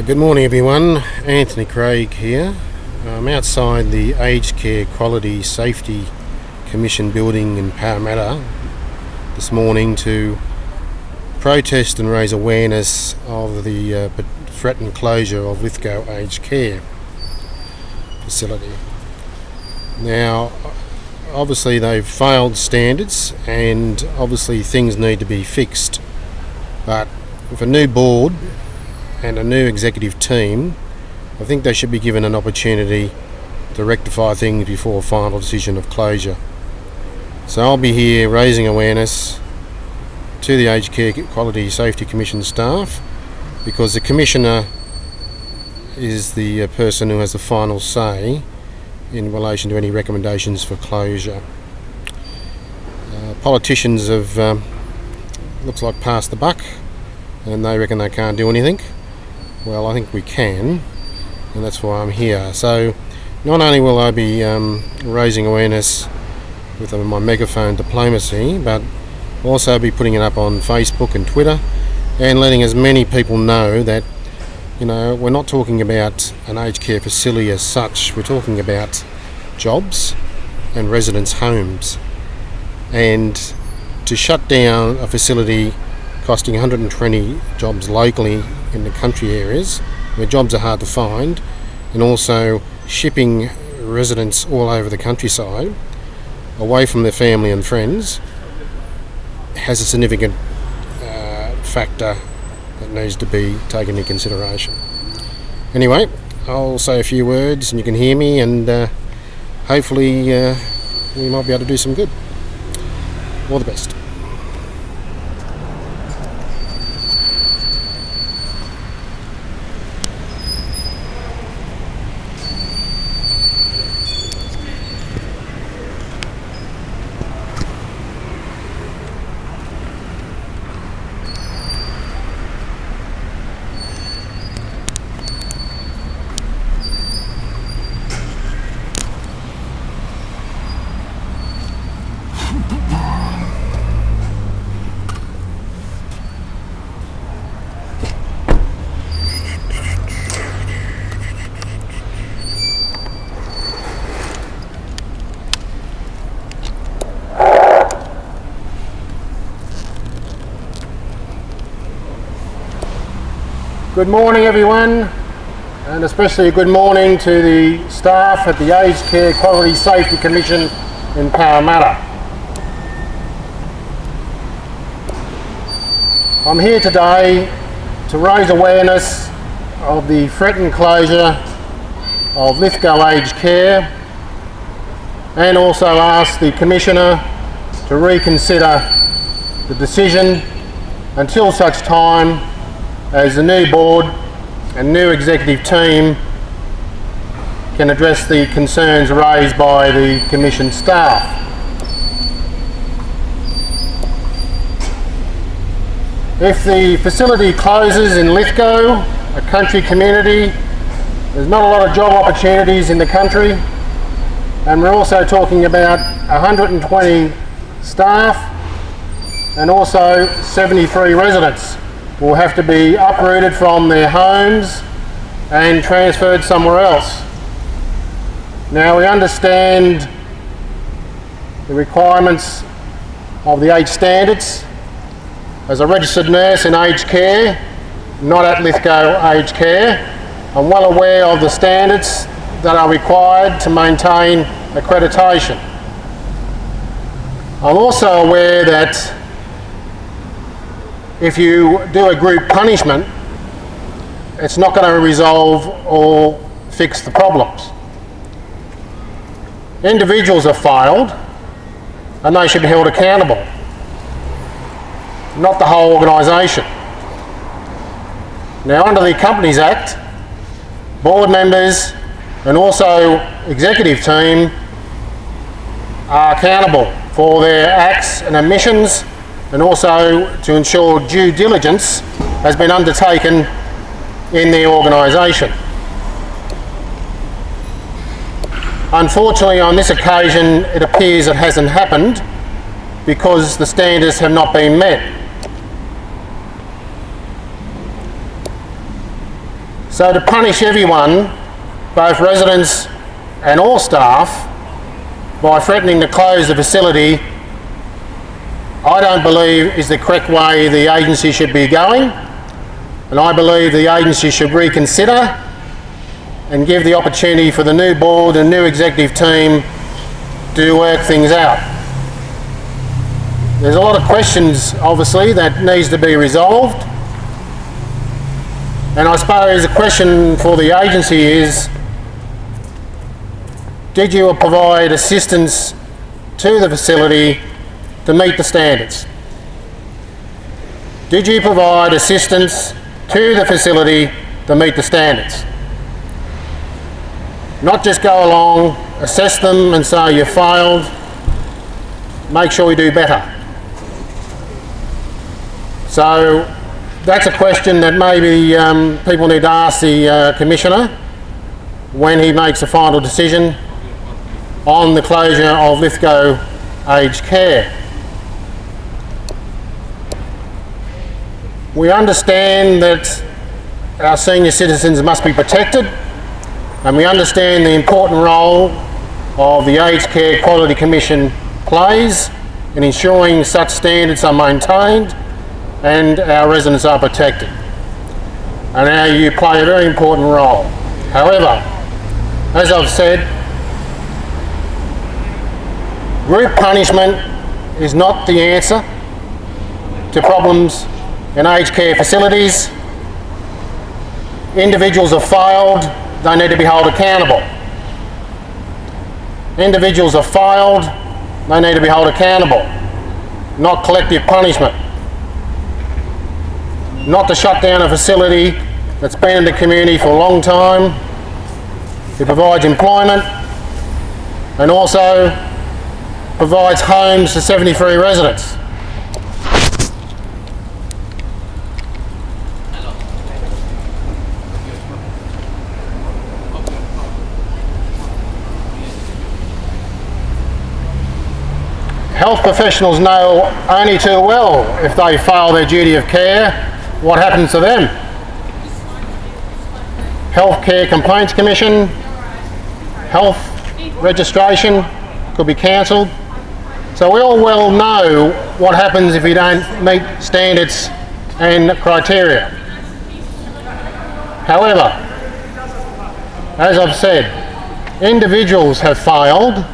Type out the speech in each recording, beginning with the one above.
Good morning everyone, Anthony Craig here. I'm outside the Aged Care Quality Safety Commission building in Parramatta this morning to protest and raise awareness of the threatened closure of Lithgow Aged Care facility. Now, obviously they've failed standards and obviously things need to be fixed, but with a new board and a new executive team, I think they should be given an opportunity to rectify things before a final decision of closure. So I'll be here raising awareness to the Aged Care Quality Safety Commission staff, because the Commissioner is the person who has the final say in relation to any recommendations for closure. Politicians have, looks like, passed the buck and they reckon they can't do anything. Well, I think we can, and that's why I'm here. So not only will I be raising awareness with my megaphone diplomacy, but also be putting it up on Facebook and Twitter and letting as many people know that, you know, we're not talking about an aged care facility as such. We're talking about jobs and residents' homes. And to shut down a facility costing 120 jobs locally in the country areas where jobs are hard to find, and also shipping residents all over the countryside away from their family and friends, has a significant factor that needs to be taken into consideration. Anyway, I'll say a few words and you can hear me, and hopefully we might be able to do some good. All the best. Good morning everyone, and especially a good morning to the staff at the Aged Care Quality Safety Commission in Parramatta. I'm here today to raise awareness of the threatened closure of Lithgow Aged Care, and also ask the Commissioner to reconsider the decision until such time as the new board and new executive team can address the concerns raised by the Commission staff. If the facility closes in Lithgow, a country community, there's not a lot of job opportunities in the country, and we're also talking about 120 staff and also 73 residents will have to be uprooted from their homes and transferred somewhere else. Now, we understand the requirements of the age standards. As a registered nurse in aged care, not at Lithgow Aged Care, I'm well aware of the standards that are required to maintain accreditation. I'm also aware that if you do a group punishment, it's not going to resolve or fix the problems. Individuals have failed and they should be held accountable, not the whole organisation. Now, under the Companies Act, board members and also executive team are accountable for their acts and omissions, and also to ensure due diligence has been undertaken in the organisation. Unfortunately, on this occasion, it appears it hasn't happened because the standards have not been met. So to punish everyone, both residents and all staff, by threatening to close the facility, I don't believe is the correct way the agency should be going, and I believe the agency should reconsider and give the opportunity for the new board and new executive team to work things out. There's a lot of questions, obviously, that needs to be resolved, and I suppose the question for the agency is, did you provide assistance to the facility to meet the standards? Did you provide assistance to the facility to meet the standards? Not just go along, assess them and say you failed, make sure we do better. So that's a question that maybe people need to ask the Commissioner when he makes a final decision on the closure of Lithgow Aged Care. We understand that our senior citizens must be protected, and we understand the important role of the Aged Care Quality Commission plays in ensuring such standards are maintained and our residents are protected. And now you play a very important role. However, as I've said, group punishment is not the answer to problems in aged care facilities. Individuals have failed, they need to be held accountable. Individuals have failed, they need to be held accountable, not collective punishment. Not to shut down a facility that's been in the community for a long time. It provides employment and also provides homes to 73 residents. Health professionals know only too well if they fail their duty of care, what happens to them. Healthcare Complaints Commission, health registration could be cancelled. So we all well know what happens if you don't meet standards and criteria. However, as I've said, individuals have failed.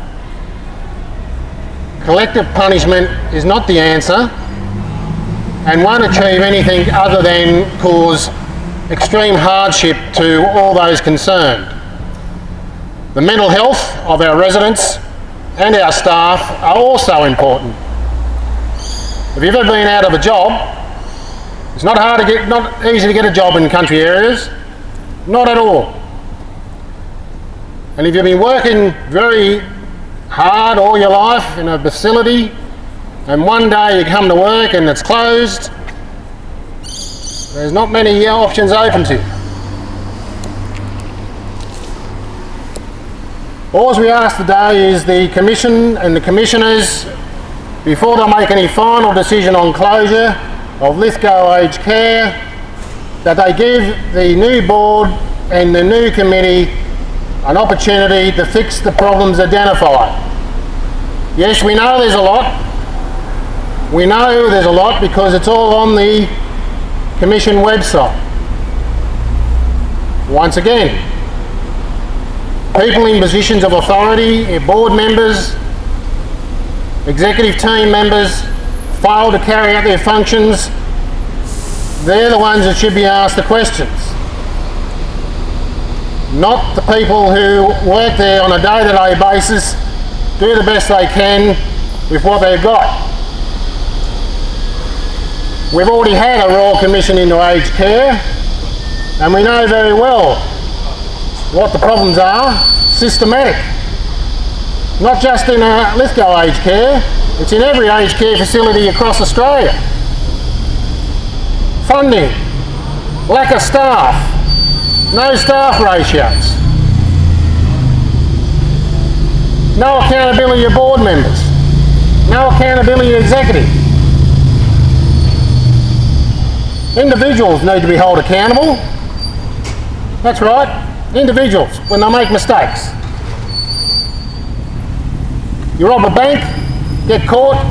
Collective punishment is not the answer and won't achieve anything other than cause extreme hardship to all those concerned. The mental health of our residents and our staff are also important. If you've ever been out of a job, it's not easy to get a job in country areas, not at all. And if you've been working very hard all your life in a facility and one day you come to work and it's closed, there's not many options open to you. All we ask today is the Commission and the Commissioners, before they make any final decision on closure of Lithgow Aged Care, that they give the new board and the new committee an opportunity to fix the problems identified. Yes, we know there's a lot. We know there's a lot because it's all on the Commission website. Once again, people in positions of authority, board members, executive team members, fail to carry out their functions. They're the ones that should be asked the questions. Not the people who work there on a day-to-day basis, do the best they can with what they've got. We've already had a Royal Commission into aged care, and we know very well what the problems are. Systematic. Not just in Lithgow Aged Care, it's in every aged care facility across Australia. Funding, lack of staff, no staff ratios, no accountability of board members, no accountability of executive. Individuals need to be held accountable. That's right, individuals, when they make mistakes. You rob a bank, get caught,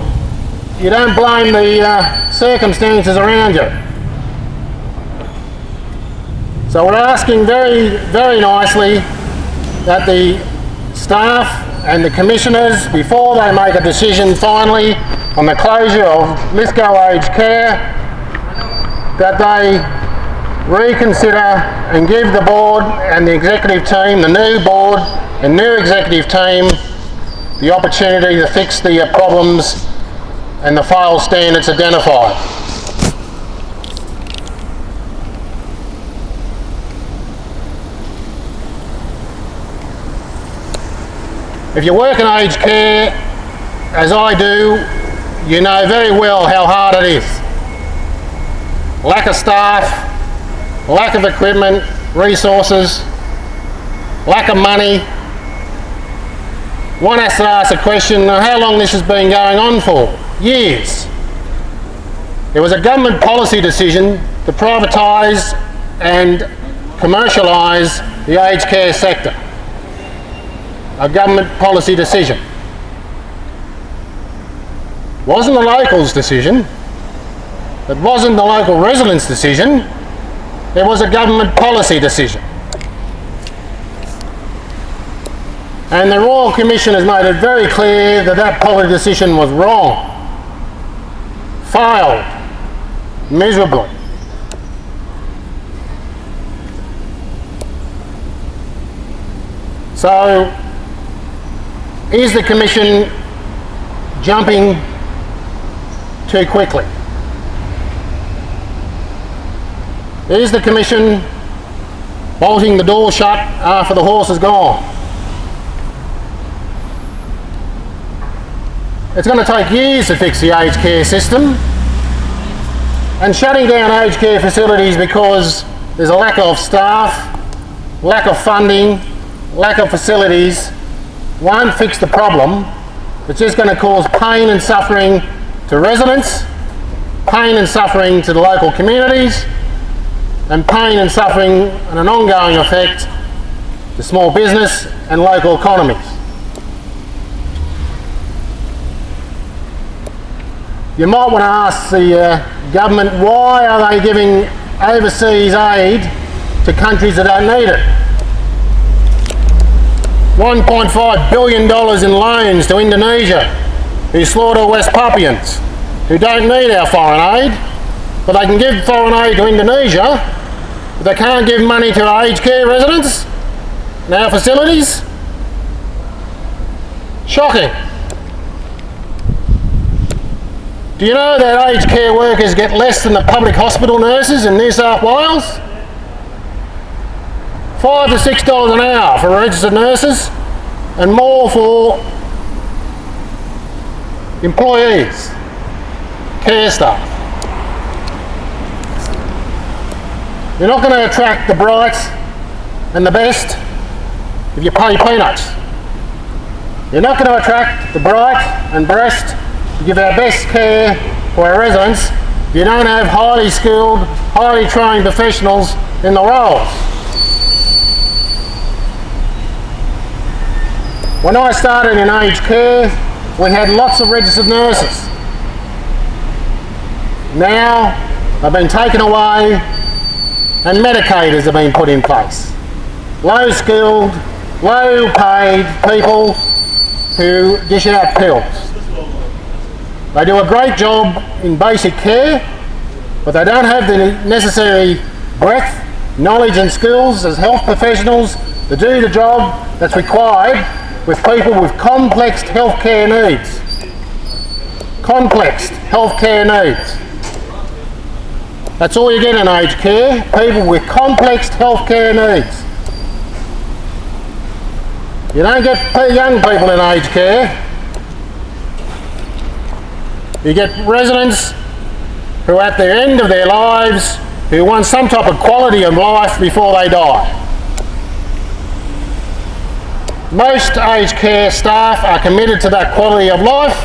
you don't blame the circumstances around you. So we're asking very, very nicely that the staff and the commissioners, before they make a decision finally on the closure of Lithgow Aged Care, that they reconsider and give the board and the executive team, the new board and new executive team, the opportunity to fix the problems and the fail standards identified. If you work in aged care, as I do, you know very well how hard it is. Lack of staff, lack of equipment, resources, lack of money. One has to ask the question, how long this has been going on for? Years. It was a government policy decision to privatise and commercialise the aged care sector. A government policy decision. Wasn't the locals' decision. It wasn't the local residents' decision. It was a government policy decision. And the Royal Commission has made it very clear that that policy decision was wrong. Failed miserably. So, is the Commission jumping too quickly? Is the Commission bolting the door shut after the horse is gone? It's going to take years to fix the aged care system, and shutting down aged care facilities because there's a lack of staff, lack of funding, lack of facilities won't fix the problem. It's just going to cause pain and suffering to residents, pain and suffering to the local communities, and pain and suffering and an ongoing effect to small business and local economies. You might want to ask the government, why are they giving overseas aid to countries that don't need it? $1.5 billion in loans to Indonesia, who slaughter West Papuans, who don't need our foreign aid, but they can give foreign aid to Indonesia, but they can't give money to our aged care residents and our facilities. Shocking. Do you know that aged care workers get less than the public hospital nurses in New South Wales? $5 to $6 an hour for registered nurses, and more for employees, care staff. You're not going to attract the brights and the best if you pay peanuts. You're not going to attract the bright and best to give our best care for our residents if you don't have highly skilled, highly trained professionals in the roles. When I started in aged care, we had lots of registered nurses. Now they've been taken away and Medicators have been put in place. Low skilled, low paid people who dish out pills. They do a great job in basic care, but they don't have the necessary breadth, knowledge and skills as health professionals to do the job that's required with people with complex healthcare needs. Complex healthcare needs. That's all you get in aged care, people with complex healthcare needs. You don't get young people in aged care. You get residents who are at the end of their lives, who want some type of quality of life before they die. Most aged care staff are committed to that quality of life.